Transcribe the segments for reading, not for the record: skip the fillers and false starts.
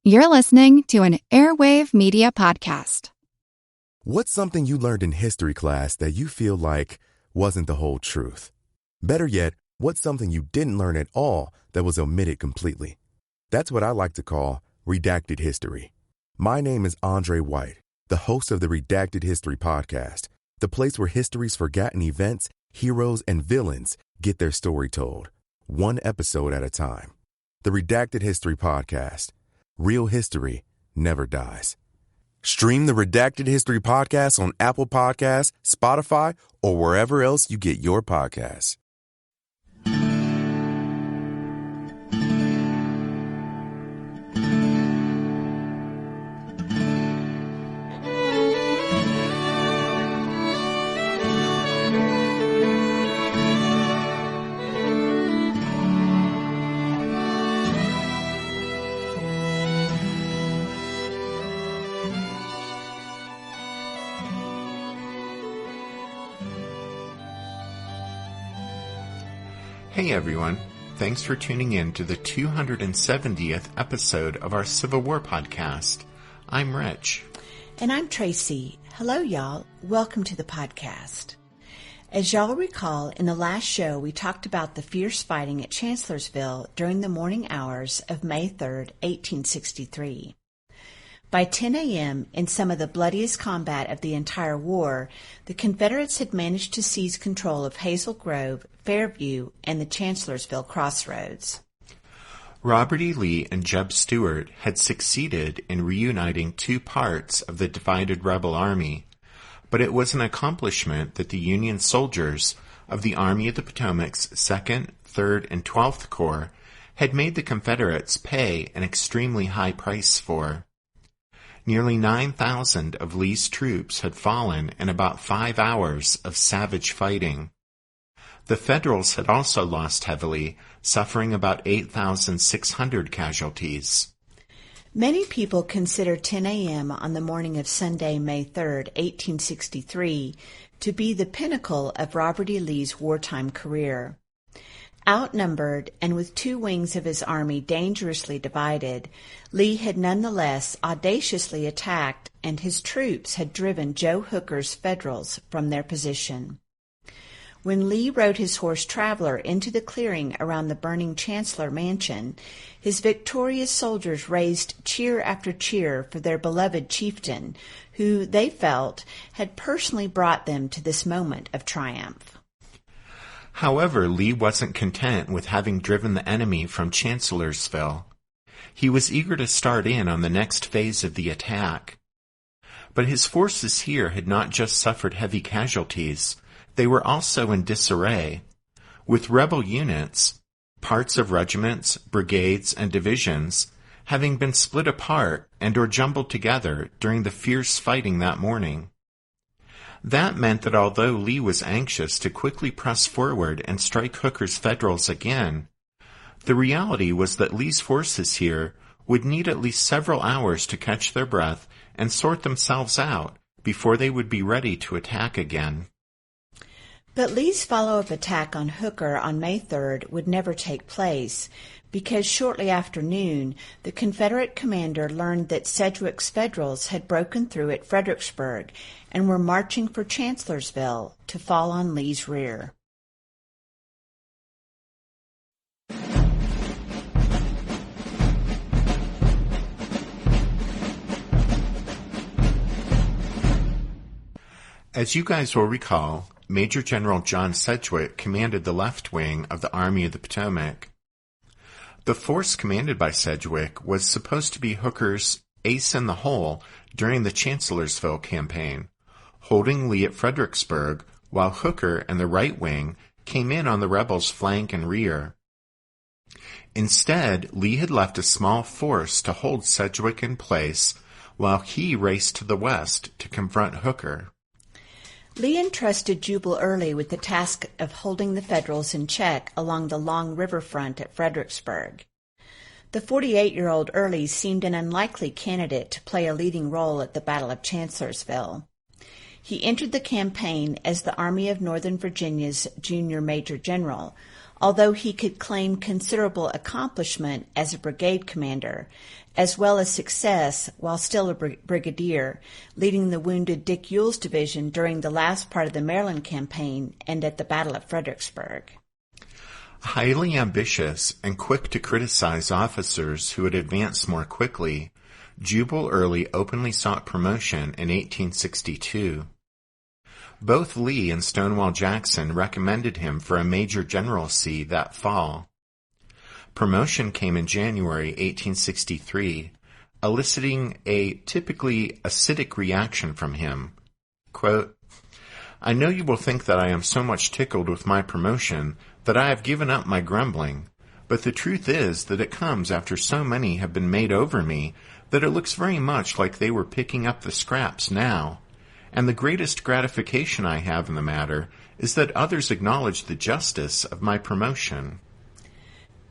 You're listening to an Airwave Media Podcast. What's something you learned in history class that you feel like wasn't the whole truth? Better yet, what's something you didn't learn at all that was omitted completely? That's what I like to call redacted history. My name is Andre White, the host of the Redacted History Podcast, the place where history's forgotten events, heroes, and villains get their story told, one episode at a time. The Redacted History Podcast. Real history never dies. Stream the Redacted History Podcast on Apple Podcasts, Spotify, or wherever else you get your podcasts. Hey everyone, thanks for tuning in to the 270th episode of our Civil War podcast. I'm Rich. And I'm Tracy. Hello y'all, welcome to the podcast. As y'all recall, in the last show we talked about the fierce fighting at Chancellorsville during the morning hours of May 3rd, 1863. By 10 a.m., in some of the bloodiest combat of the entire war, the Confederates had managed to seize control of Hazel Grove, Fairview, and the Chancellorsville crossroads. Robert E. Lee and Jeb Stuart had succeeded in reuniting two parts of the divided rebel army, but it was an accomplishment that the Union soldiers of the Army of the Potomac's 2nd, 3rd, and 12th Corps had made the Confederates pay an extremely high price for. Nearly 9,000 of Lee's troops had fallen in about 5 hours of savage fighting. The Federals had also lost heavily, suffering about 8,600 casualties. Many people consider 10 a.m. on the morning of Sunday, May 3rd, 1863, to be the pinnacle of Robert E. Lee's wartime career. Outnumbered and with two wings of his army dangerously divided, Lee had nonetheless audaciously attacked, and his troops had driven Joe Hooker's Federals from their position. When Lee rode his horse Traveler into the clearing around the burning Chancellor Mansion, his victorious soldiers raised cheer after cheer for their beloved chieftain, who, they felt, had personally brought them to this moment of triumph. However, Lee wasn't content with having driven the enemy from Chancellorsville. He was eager to start in on the next phase of the attack. But his forces here had not just suffered heavy casualties, they were also in disarray, with rebel units, parts of regiments, brigades, and divisions, having been split apart and or jumbled together during the fierce fighting that morning. That meant that although Lee was anxious to quickly press forward and strike Hooker's Federals again, the reality was that Lee's forces here would need at least several hours to catch their breath and sort themselves out before they would be ready to attack again. But Lee's follow-up attack on Hooker on May 3rd would never take place, because shortly after noon, the Confederate commander learned that Sedgwick's Federals had broken through at Fredericksburg and were marching for Chancellorsville to fall on Lee's rear. As you guys will recall, Major General John Sedgwick commanded the left wing of the Army of the Potomac. The force commanded by Sedgwick was supposed to be Hooker's ace in the hole during the Chancellorsville campaign, holding Lee at Fredericksburg while Hooker and the right wing came in on the rebels' flank and rear. Instead, Lee had left a small force to hold Sedgwick in place while he raced to the west to confront Hooker. Lee entrusted Jubal Early with the task of holding the Federals in check along the long riverfront at Fredericksburg. The 48-year-old Early seemed an unlikely candidate to play a leading role at the Battle of Chancellorsville. He entered the campaign as the Army of Northern Virginia's junior major general, although he could claim considerable accomplishment as a brigade commander, as well as success while still a brigadier, leading the wounded Dick Ewell's division during the last part of the Maryland campaign and at the Battle of Fredericksburg. Highly ambitious and quick to criticize officers who had advanced more quickly, Jubal Early openly sought promotion in 1862. Both Lee and Stonewall Jackson recommended him for a major generalcy that fall. Promotion came in January 1863, eliciting a typically acidic reaction from him. Quote, "I know you will think that I am so much tickled with my promotion that I have given up my grumbling, but the truth is that it comes after so many have been made over me that it looks very much like they were picking up the scraps now, and the greatest gratification I have in the matter is that others acknowledge the justice of my promotion."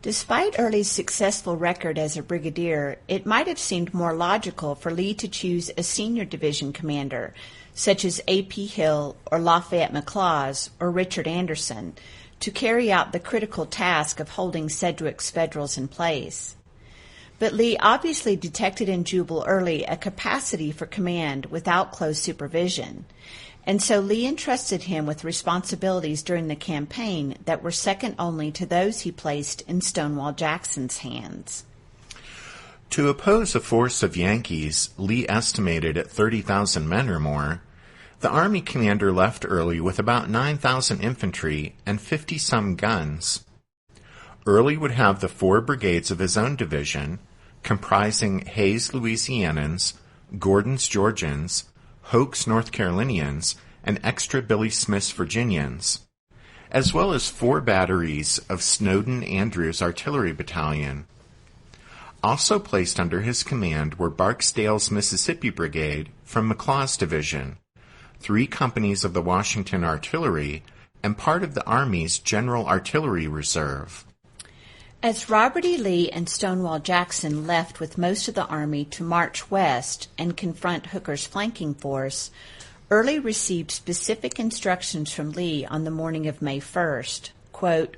Despite Early's successful record as a brigadier, it might have seemed more logical for Lee to choose a senior division commander, such as A.P. Hill or Lafayette McLaws or Richard Anderson, to carry out the critical task of holding Sedgwick's Federals in place. But Lee obviously detected in Jubal Early a capacity for command without close supervision, and so Lee entrusted him with responsibilities during the campaign that were second only to those he placed in Stonewall Jackson's hands. To oppose a force of Yankees Lee estimated at 30,000 men or more, the Army commander left Early with about 9,000 infantry and 50-some guns. Early would have the 4 brigades of his own division, comprising Hayes Louisianans, Gordon's Georgians, Hoke's North Carolinians, and extra Billy Smith's Virginians, as well as 4 batteries of Snowden Andrews Artillery Battalion. Also placed under his command were Barksdale's Mississippi Brigade from McLaws' division, 3 companies of the Washington Artillery, and part of the Army's General Artillery Reserve. As Robert E. Lee and Stonewall Jackson left with most of the Army to march west and confront Hooker's flanking force, Early received specific instructions from Lee on the morning of May 1st. Quote,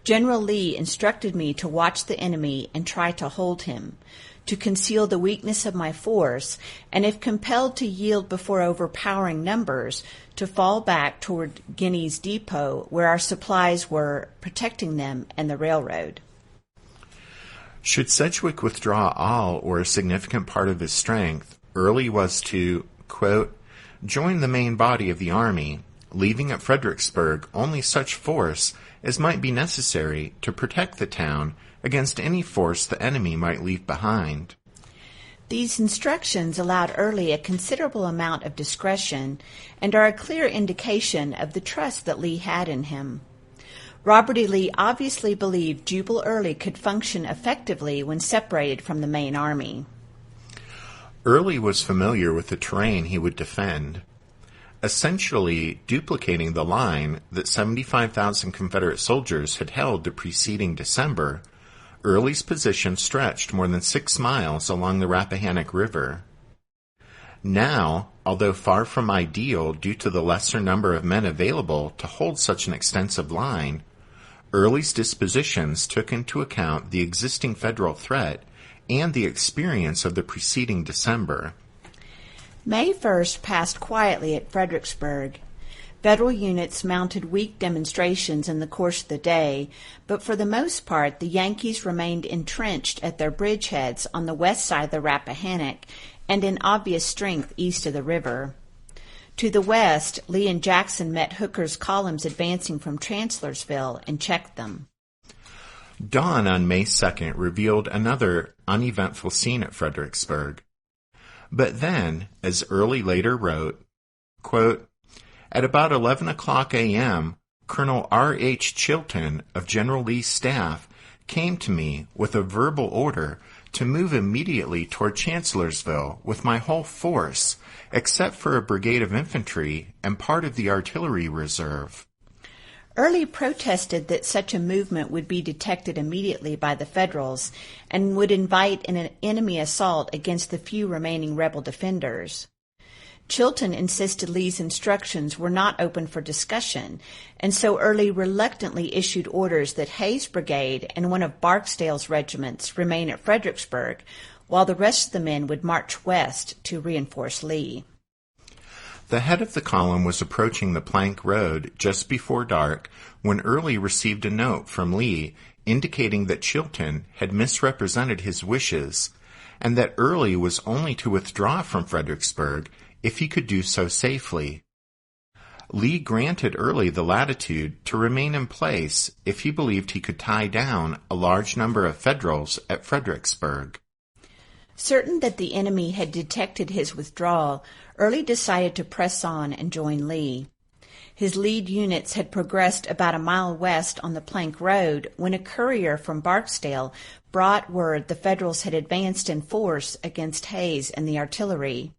"General Lee instructed me to watch the enemy and try to hold him, to conceal the weakness of my force, and if compelled to yield before overpowering numbers, to fall back toward Guinea's Depot, where our supplies were, protecting them and the railroad." Should Sedgwick withdraw all or a significant part of his strength, Early was to, quote, "join the main body of the Army, leaving at Fredericksburg only such force as might be necessary to protect the town against any force the enemy might leave behind." These instructions allowed Early a considerable amount of discretion and are a clear indication of the trust that Lee had in him. Robert E. Lee obviously believed Jubal Early could function effectively when separated from the main army. Early was familiar with the terrain he would defend, essentially duplicating the line that 75,000 Confederate soldiers had held the preceding December. Early's position stretched more than 6 miles along the Rappahannock River. Now, although far from ideal due to the lesser number of men available to hold such an extensive line, Early's dispositions took into account the existing Federal threat and the experience of the preceding December. May 1st passed quietly at Fredericksburg. Federal units mounted weak demonstrations in the course of the day, but for the most part the Yankees remained entrenched at their bridgeheads on the west side of the Rappahannock and in obvious strength east of the river. To the west, Lee and Jackson met Hooker's columns advancing from Chancellorsville and checked them. Dawn on May 2nd revealed another uneventful scene at Fredericksburg. But then, as Early later wrote, quote, "At about 11 o'clock a.m., Colonel R.H. Chilton of General Lee's staff came to me with a verbal order to move immediately toward Chancellorsville with my whole force, except for a brigade of infantry and part of the artillery reserve." Early protested that such a movement would be detected immediately by the Federals and would invite an enemy assault against the few remaining rebel defenders. Chilton insisted Lee's instructions were not open for discussion, and so Early reluctantly issued orders that Hay's brigade and one of Barksdale's regiments remain at Fredericksburg, while the rest of the men would march west to reinforce Lee. The head of the column was approaching the plank road just before dark when Early received a note from Lee indicating that Chilton had misrepresented his wishes and that Early was only to withdraw from Fredericksburg if he could do so safely. Lee granted Early the latitude to remain in place if he believed he could tie down a large number of Federals at Fredericksburg. Certain that the enemy had detected his withdrawal, Early decided to press on and join Lee. His lead units had progressed about a mile west on the plank road when a courier from Barksdale brought word the Federals had advanced in force against Hayes and the artillery.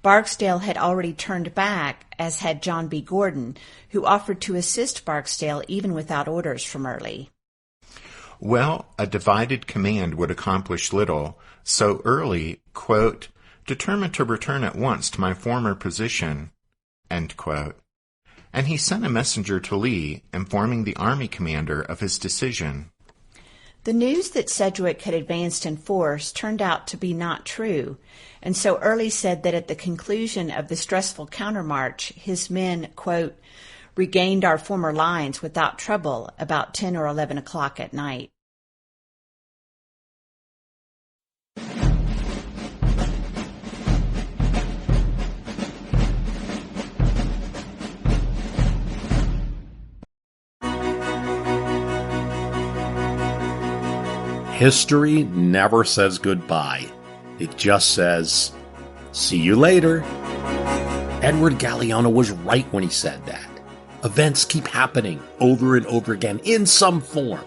Barksdale had already turned back, as had John B. Gordon, who offered to assist Barksdale even without orders from Early. Well, a divided command would accomplish little, so Early, quote, determined to return at once to my former position, end quote. And he sent a messenger to Lee informing the army commander of his decision. The news that Sedgwick had advanced in force turned out to be not true, and so Early said that at the conclusion of the stressful countermarch, his men, quote, regained our former lines without trouble about 10 or 11 o'clock at night. History never says goodbye. It just says, see you later. Edward Galeano was right when he said that. Events keep happening over and over again in some form.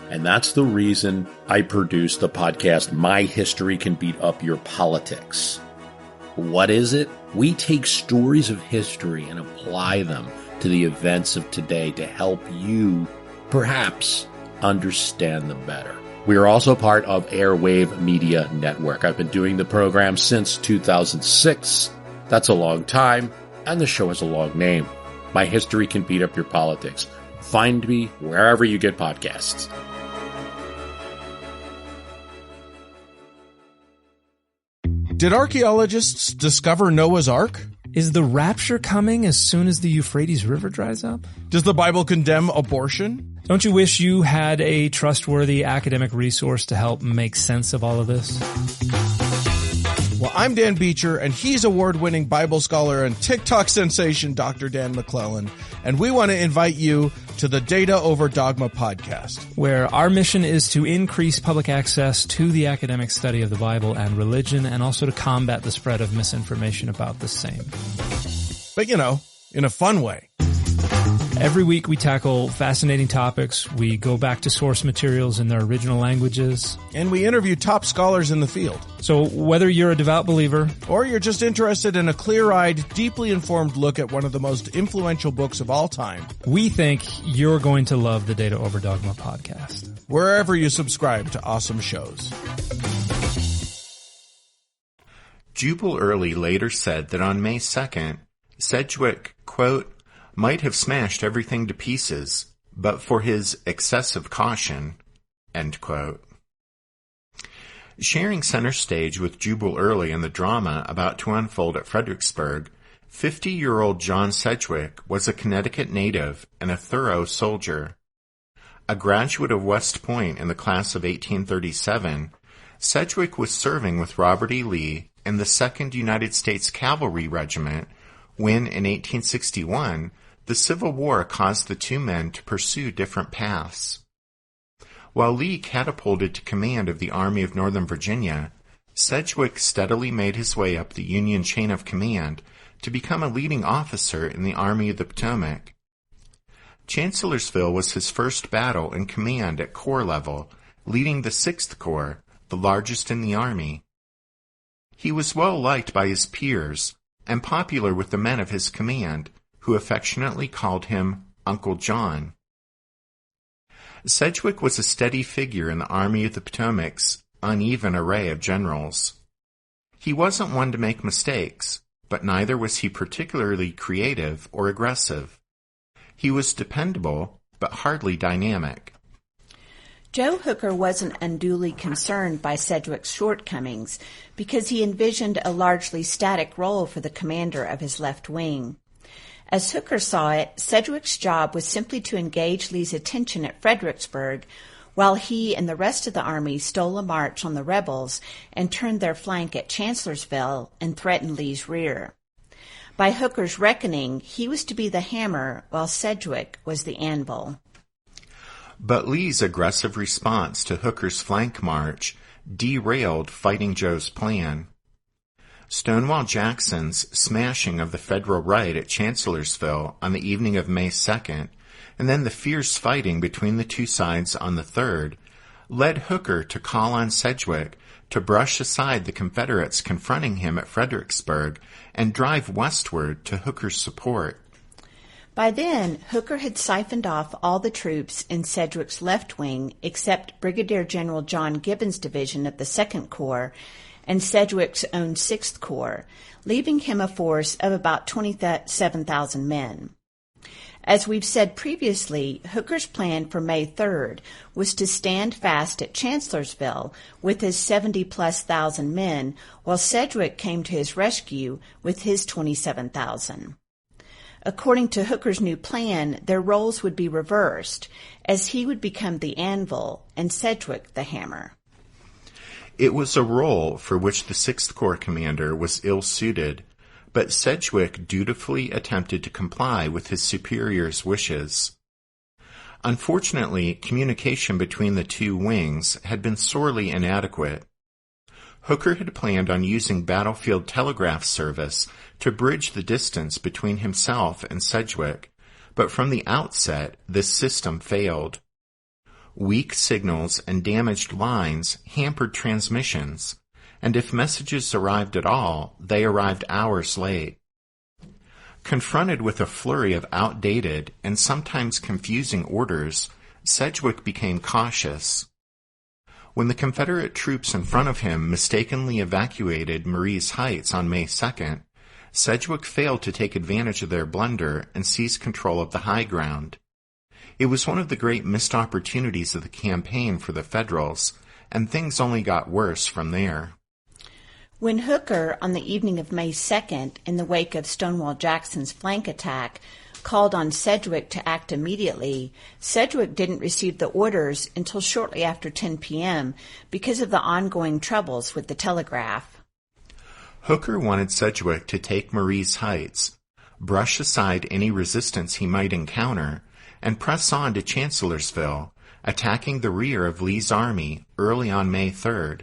And that's the reason I produce the podcast, My History Can Beat Up Your Politics. What is it? We take stories of history and apply them to the events of today to help you, perhaps, understand them better. We are also part of Airwave Media Network. I've been doing the program since 2006. That's a long time, and the show has a long name. My History Can Beat Up Your Politics. Find me wherever you get podcasts. Did archaeologists discover Noah's Ark? Is the rapture coming as soon as the Euphrates River dries up? Does the Bible condemn abortion? Don't you wish you had a trustworthy academic resource to help make sense of all of this? Well, I'm Dan Beecher, and he's award-winning Bible scholar and TikTok sensation Dr. Dan McClellan, and we want to invite you to the Data Over Dogma podcast, where our mission is to increase public access to the academic study of the Bible and religion, and also to combat the spread of misinformation about the same. But, you know, in a fun way. Every week we tackle fascinating topics. We go back to source materials in their original languages. And we interview top scholars in the field. So whether you're a devout believer, or you're just interested in a clear-eyed, deeply informed look at one of the most influential books of all time, we think you're going to love the Data Over Dogma podcast. Wherever you subscribe to awesome shows. Jubal Early later said that on May 2nd, Sedgwick, quote, might have smashed everything to pieces, but for his excessive caution, end quote. Sharing center stage with Jubal Early in the drama about to unfold at Fredericksburg, 50-year-old John Sedgwick was a Connecticut native and a thorough soldier. A graduate of West Point in the class of 1837, Sedgwick was serving with Robert E. Lee in the 2nd United States Cavalry Regiment when, in 1861, the Civil War caused the two men to pursue different paths. While Lee catapulted to command of the Army of Northern Virginia, Sedgwick steadily made his way up the Union chain of command to become a leading officer in the Army of the Potomac. Chancellorsville was his first battle in command at corps level, leading the 6th Corps, the largest in the Army. He was well liked by his peers and popular with the men of his command, who affectionately called him Uncle John. Sedgwick was a steady figure in the Army of the Potomac's uneven array of generals. He wasn't one to make mistakes, but neither was he particularly creative or aggressive. He was dependable, but hardly dynamic. Joe Hooker wasn't unduly concerned by Sedgwick's shortcomings because he envisioned a largely static role for the commander of his left wing. As Hooker saw it, Sedgwick's job was simply to engage Lee's attention at Fredericksburg while he and the rest of the army stole a march on the rebels and turned their flank at Chancellorsville and threatened Lee's rear. By Hooker's reckoning, he was to be the hammer while Sedgwick was the anvil. But Lee's aggressive response to Hooker's flank march derailed Fighting Joe's plan. Stonewall Jackson's smashing of the Federal right at Chancellorsville on the evening of May 2nd, and then the fierce fighting between the two sides on the 3rd, led Hooker to call on Sedgwick to brush aside the Confederates confronting him at Fredericksburg and drive westward to Hooker's support. By then, Hooker had siphoned off all the troops in Sedgwick's left wing except Brigadier General John Gibbon's division of the 2nd Corps and Sedgwick's own 6th Corps, leaving him a force of about 27,000 men. As we've said previously, Hooker's plan for May 3rd was to stand fast at Chancellorsville with his 70-plus thousand men, while Sedgwick came to his rescue with his 27,000. According to Hooker's new plan, their roles would be reversed, as he would become the anvil and Sedgwick the hammer. It was a role for which the 6th Corps commander was ill-suited, but Sedgwick dutifully attempted to comply with his superior's wishes. Unfortunately, communication between the two wings had been sorely inadequate. Hooker had planned on using battlefield telegraph service to bridge the distance between himself and Sedgwick, but from the outset this system failed. Weak signals and damaged lines hampered transmissions, and if messages arrived at all, they arrived hours late. Confronted with a flurry of outdated and sometimes confusing orders, Sedgwick became cautious. When the Confederate troops in front of him mistakenly evacuated Marye's Heights on May 2nd, Sedgwick failed to take advantage of their blunder and seize control of the high ground. It was one of the great missed opportunities of the campaign for the Federals, and things only got worse from there. When Hooker, on the evening of May 2nd, in the wake of Stonewall Jackson's flank attack, called on Sedgwick to act immediately, Sedgwick didn't receive the orders until shortly after 10 p.m. because of the ongoing troubles with the telegraph. Hooker wanted Sedgwick to take Marye's Heights, brush aside any resistance he might encounter, and press on to Chancellorsville, attacking the rear of Lee's army early on May 3rd.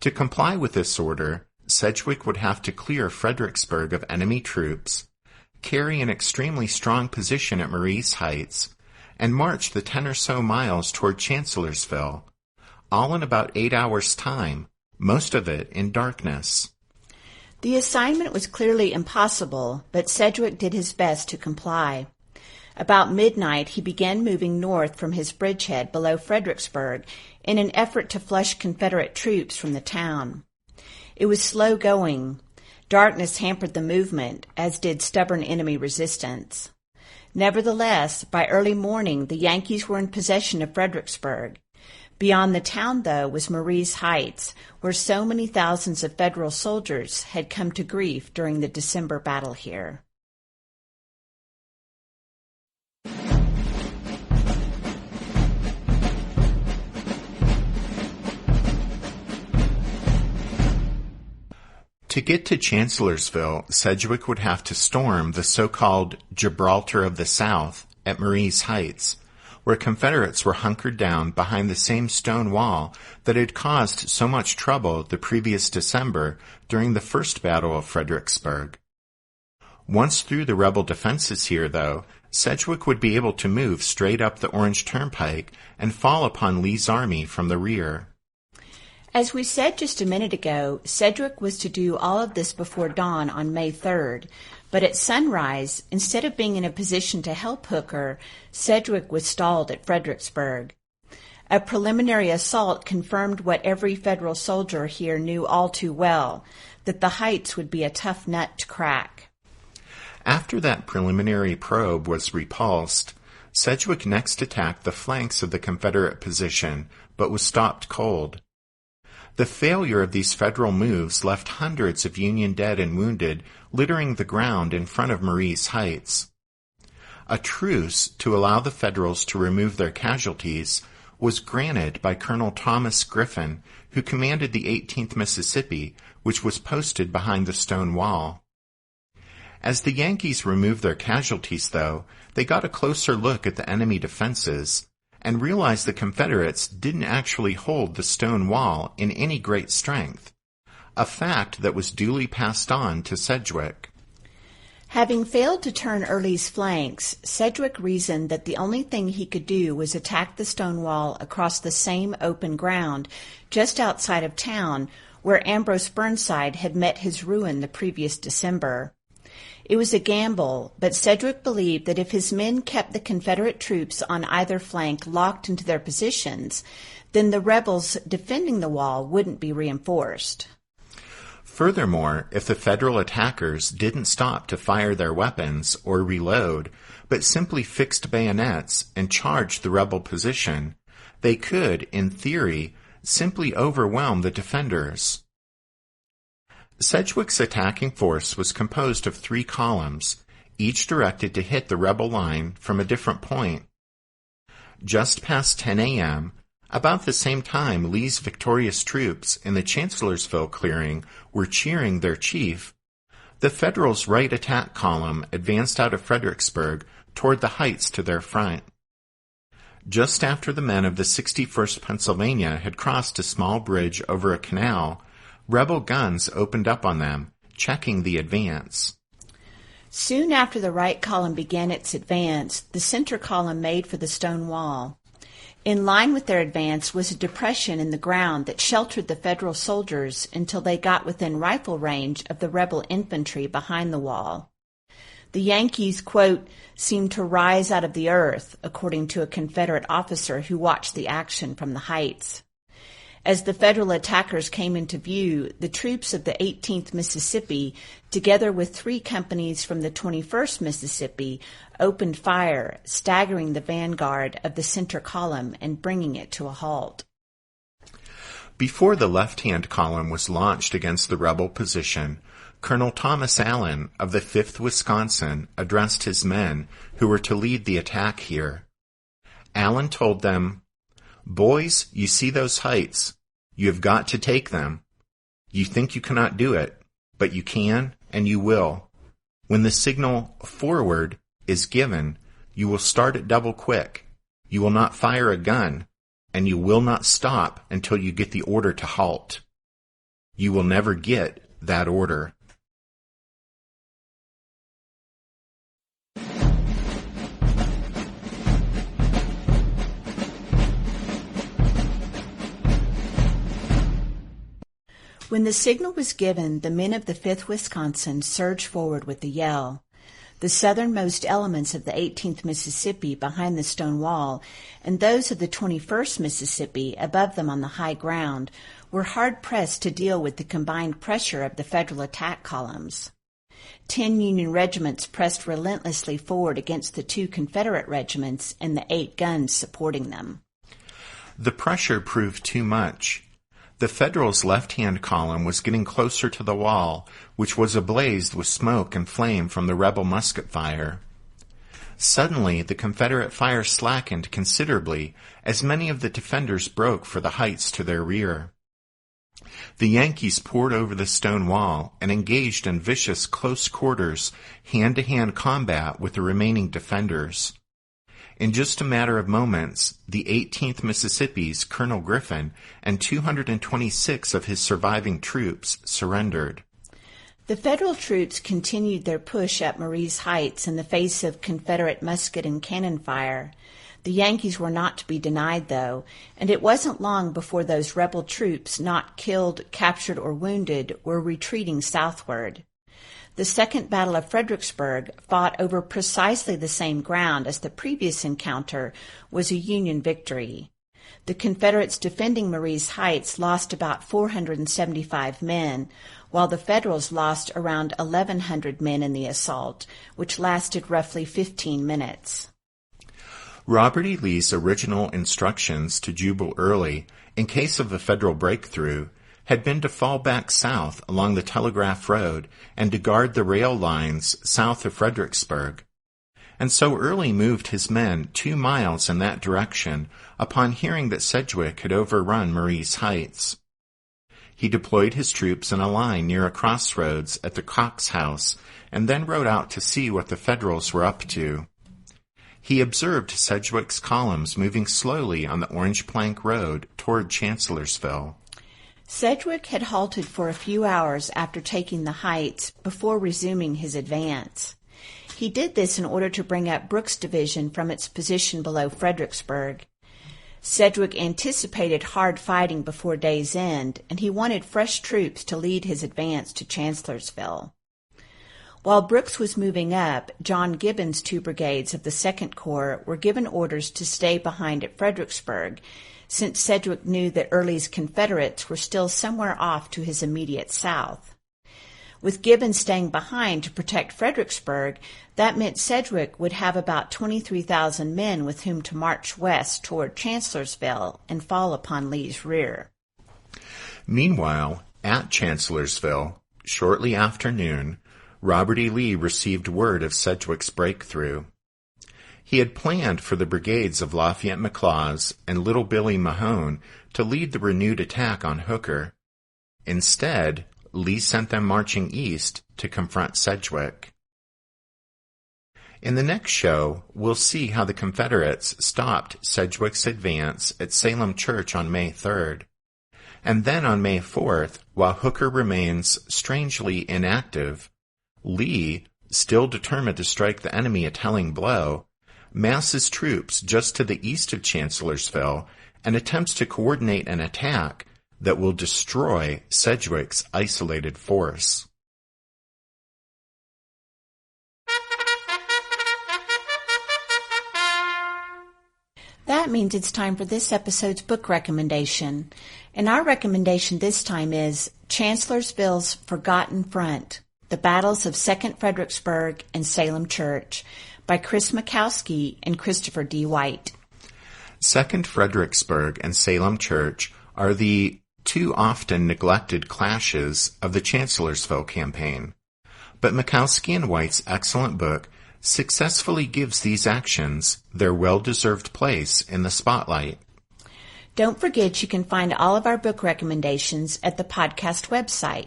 To comply with this order, Sedgwick would have to clear Fredericksburg of enemy troops, carry an extremely strong position at Marye's Heights, and march the 10 or so miles toward Chancellorsville, all in about 8 hours' time, most of it in darkness. The assignment was clearly impossible, but Sedgwick did his best to comply. About midnight, he began moving north from his bridgehead below Fredericksburg in an effort to flush Confederate troops from the town. It was slow going. Darkness hampered the movement, as did stubborn enemy resistance. Nevertheless, by early morning, the Yankees were in possession of Fredericksburg. Beyond the town, though, was Marye's Heights, where so many thousands of Federal soldiers had come to grief during the December battle here. To get to Chancellorsville, Sedgwick would have to storm the so-called Gibraltar of the South at Marye's Heights, where Confederates were hunkered down behind the same stone wall that had caused so much trouble the previous December during the First Battle of Fredericksburg. Once through the rebel defenses here, though, Sedgwick would be able to move straight up the Orange Turnpike and fall upon Lee's army from the rear. As we said just a minute ago, Sedgwick was to do all of this before dawn on May 3rd, but at sunrise, instead of being in a position to help Hooker, Sedgwick was stalled at Fredericksburg. A preliminary assault confirmed what every Federal soldier here knew all too well, that the heights would be a tough nut to crack. After that preliminary probe was repulsed, Sedgwick next attacked the flanks of the Confederate position, but was stopped cold. The failure of these Federal moves left hundreds of Union dead and wounded littering the ground in front of Marye's Heights. A truce to allow the Federals to remove their casualties was granted by Colonel Thomas Griffin, who commanded the 18th Mississippi, which was posted behind the stone wall. As the Yankees removed their casualties, though, they got a closer look at the enemy defenses and realized the Confederates didn't actually hold the stone wall in any great strength, a fact that was duly passed on to Sedgwick. Having failed to turn Early's flanks, Sedgwick reasoned that the only thing he could do was attack the stone wall across the same open ground just outside of town where Ambrose Burnside had met his ruin the previous December. It was a gamble, but Sedgwick believed that if his men kept the Confederate troops on either flank locked into their positions, then the rebels defending the wall wouldn't be reinforced. Furthermore, if the Federal attackers didn't stop to fire their weapons or reload, but simply fixed bayonets and charged the rebel position, they could, in theory, simply overwhelm the defenders. Sedgwick's attacking force was composed of 3 columns, each directed to hit the rebel line from a different point. Just past 10 a.m., about the same time Lee's victorious troops in the Chancellorsville clearing were cheering their chief, the Federals' right attack column advanced out of Fredericksburg toward the heights to their front. Just after the men of the 61st Pennsylvania had crossed a small bridge over a canal, rebel guns opened up on them, checking the advance. Soon after the right column began its advance, the center column made for the stone wall. In line with their advance was a depression in the ground that sheltered the Federal soldiers until they got within rifle range of the rebel infantry behind the wall. The Yankees, quote, seemed to rise out of the earth, according to a Confederate officer who watched the action from the heights. As the Federal attackers came into view, the troops of the 18th Mississippi, together with 3 companies from the 21st Mississippi, opened fire, staggering the vanguard of the center column and bringing it to a halt. Before the left-hand column was launched against the rebel position, Colonel Thomas Allen of the 5th Wisconsin addressed his men who were to lead the attack here. Allen told them, "Boys, you see those heights. You have got to take them. You think you cannot do it, but you can and you will. When the signal 'forward' is given, you will start at double quick. You will not fire a gun, and you will not stop until you get the order to halt. You will never get that order." When the signal was given, the men of the 5th Wisconsin surged forward with a yell. The southernmost elements of the 18th Mississippi behind the stone wall and those of the 21st Mississippi above them on the high ground were hard-pressed to deal with the combined pressure of the Federal attack columns. 10 Union regiments pressed relentlessly forward against the 2 Confederate regiments and the 8 guns supporting them. The pressure proved too much. The Federals' left-hand column was getting closer to the wall, which was ablaze with smoke and flame from the rebel musket fire. Suddenly, the Confederate fire slackened considerably as many of the defenders broke for the heights to their rear. The Yankees poured over the stone wall and engaged in vicious close quarters, hand-to-hand combat with the remaining defenders. In just a matter of moments, the 18th Mississippi's Colonel Griffin and 226 of his surviving troops surrendered. The Federal troops continued their push up Marye's Heights in the face of Confederate musket and cannon fire. The Yankees were not to be denied, though, and it wasn't long before those rebel troops, not killed, captured, or wounded, were retreating southward. The Second Battle of Fredericksburg, fought over precisely the same ground as the previous encounter, was a Union victory. The Confederates defending Marye's Heights lost about 475 men, while the Federals lost around 1,100 men in the assault, which lasted roughly 15 minutes. Robert E. Lee's original instructions to Jubal Early, in case of a Federal breakthrough, had been to fall back south along the Telegraph Road and to guard the rail lines south of Fredericksburg. And so Early moved his men 2 miles in that direction upon hearing that Sedgwick had overrun Marye's Heights. He deployed his troops in a line near a crossroads at the Cox House and then rode out to see what the Federals were up to. He observed Sedgwick's columns moving slowly on the Orange Plank Road toward Chancellorsville. Sedgwick had halted for a few hours after taking the Heights before resuming his advance. He did this in order to bring up Brooks' division from its position below Fredericksburg. Sedgwick anticipated hard fighting before day's end, and he wanted fresh troops to lead his advance to Chancellorsville. While Brooks was moving up, John Gibbon's 2 brigades of the 2nd Corps were given orders to stay behind at Fredericksburg, since Sedgwick knew that Early's Confederates were still somewhere off to his immediate south. With Gibbon staying behind to protect Fredericksburg, that meant Sedgwick would have about 23,000 men with whom to march west toward Chancellorsville and fall upon Lee's rear. Meanwhile, at Chancellorsville, shortly after noon, Robert E. Lee received word of Sedgwick's breakthrough. He had planned for the brigades of Lafayette McLaws and Little Billy Mahone to lead the renewed attack on Hooker. Instead, Lee sent them marching east to confront Sedgwick. In the next show, we'll see how the Confederates stopped Sedgwick's advance at Salem Church on May 3rd. And then on May 4th, while Hooker remains strangely inactive, Lee, still determined to strike the enemy a telling blow, masses troops just to the east of Chancellorsville and attempts to coordinate an attack that will destroy Sedgwick's isolated force. That means it's time for this episode's book recommendation. And our recommendation this time is Chancellorsville's Forgotten Front, The Battles of 2nd Fredericksburg and Salem Church by Chris Makowski and Christopher D. White. 2nd Fredericksburg and Salem Church are the too often neglected clashes of the Chancellorsville campaign. But Makowski and White's excellent book successfully gives these actions their well-deserved place in the spotlight. Don't forget you can find all of our book recommendations at the podcast website,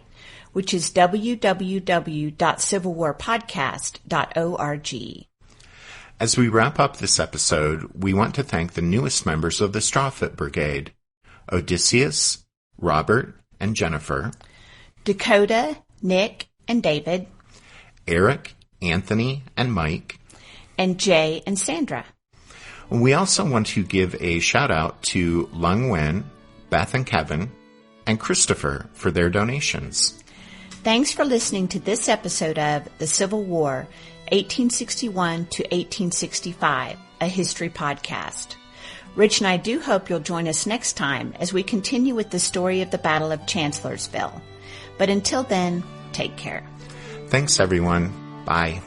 which is www.civilwarpodcast.org. As we wrap up this episode, we want to thank the newest members of the Strawfoot Brigade, Odysseus, Robert, and Jennifer, Dakota, Nick, and David, Eric, Anthony, and Mike, and Jay and Sandra. We also want to give a shout-out to Lung Wen, Beth and Kevin, and Christopher for their donations. Thanks for listening to this episode of The Civil War, 1861 to 1865, a history podcast. Rich and I do hope you'll join us next time as we continue with the story of the Battle of Chancellorsville. But until then, take care. Thanks, everyone. Bye.